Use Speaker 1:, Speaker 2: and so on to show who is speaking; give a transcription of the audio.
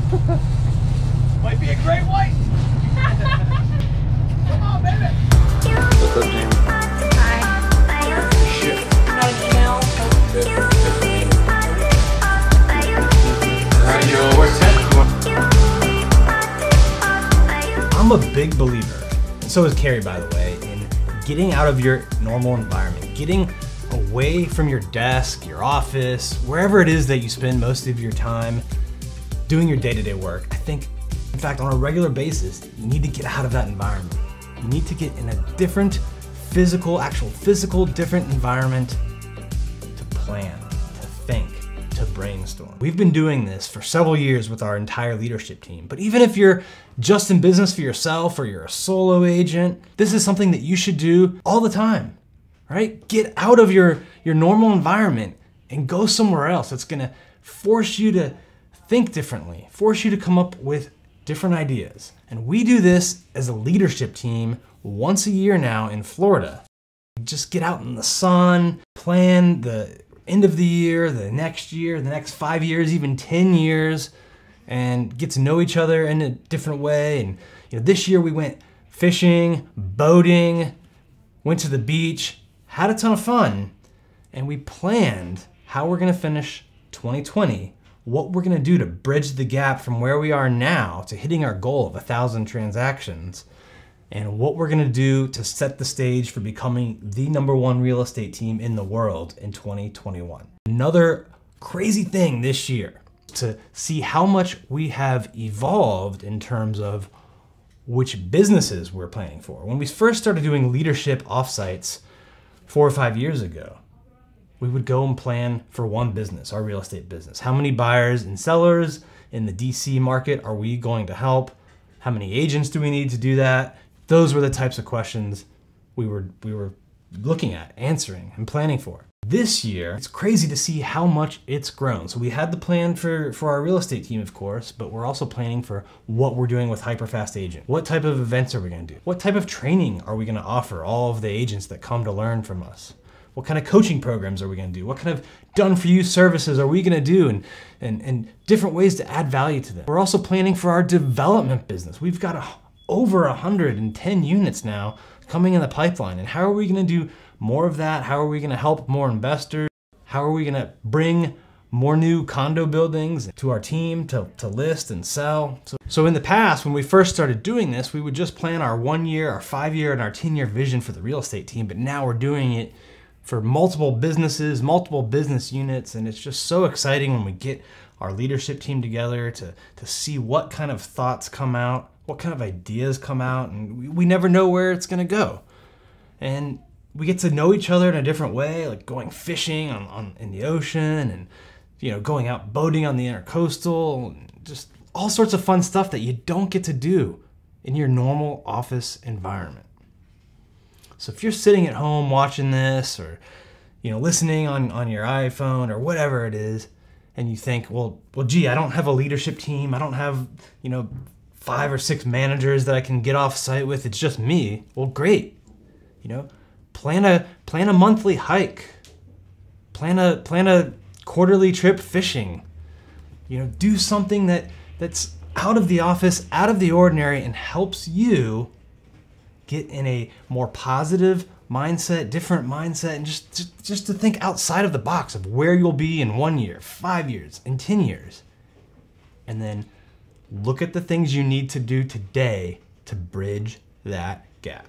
Speaker 1: Might be a great white. Come on, baby.
Speaker 2: What's up, Jamie?
Speaker 1: Shit.
Speaker 3: I'm a big believer, and so is Carrie, by the way, in getting out of your normal environment, getting away from your desk, your office, wherever it is that you spend most of your time doing your day-to-day work. I think, in fact, on a regular basis, you need to get out of that environment. You need to get in a different actual physical, different environment to plan, to think, to brainstorm. We've been doing this for several years with our entire leadership team, but even if you're just in business for yourself or you're a solo agent, this is something that you should do all the time, right? Get out of your normal environment and go somewhere else. It's gonna force you to think differently, force you to come up with different ideas. And we do this as a leadership team once a year now in Florida. Just get out in the sun, plan the end of the year, the next 5 years, even 10 years, and get to know each other in a different way. And this year we went fishing, boating, went to the beach, had a ton of fun, and we planned how we're gonna finish 2020, what we're gonna do to bridge the gap from where we are now to hitting our goal of 1,000 transactions, and what we're gonna do to set the stage for becoming the #1 real estate team in the world in 2021. Another crazy thing this year to see how much we have evolved in terms of which businesses we're planning for. When we first started doing leadership offsites 4 or 5 years ago, we would go and plan for one business, our real estate business. How many buyers and sellers in the DC market are we going to help? How many agents do we need to do that? Those were the types of questions we were looking at, answering, and planning for. This year, it's crazy to see how much it's grown. So we had the plan for our real estate team, of course, but we're also planning for what we're doing with Hyperfast Agent. What type of events are we gonna do? What type of training are we gonna offer all of the agents that come to learn from us? What kind of coaching programs are we gonna do? What kind of done-for-you services are we gonna do, and different ways to add value to them? We're also planning for our development business. We've got over 110 units now coming in the pipeline. And how are we gonna do more of that? How are we gonna help more investors? How are we gonna bring more new condo buildings to our team to list and sell? So in the past, when we first started doing this, we would just plan our 1 year, our 5 year, and our 10-year vision for the real estate team, but now we're doing it for multiple businesses, multiple business units, and it's just so exciting when we get our leadership team together to see what kind of thoughts come out, what kind of ideas come out, and we never know where it's gonna go. And we get to know each other in a different way, like going fishing in the ocean, and going out boating on the Intercoastal, and just all sorts of fun stuff that you don't get to do in your normal office environment. So if you're sitting at home watching this, or listening on your iPhone or whatever it is, and you think, well, gee, I don't have a leadership team, I don't have 5 or 6 managers that I can get off site with, it's just me. Well, great. Plan a monthly hike. Plan a quarterly trip fishing. Do something that's out of the office, out of the ordinary, and helps you get in a more positive mindset, different mindset, and just to think outside of the box of where you'll be in 1 year, 5 years, and 10 years. And then look at the things you need to do today to bridge that gap.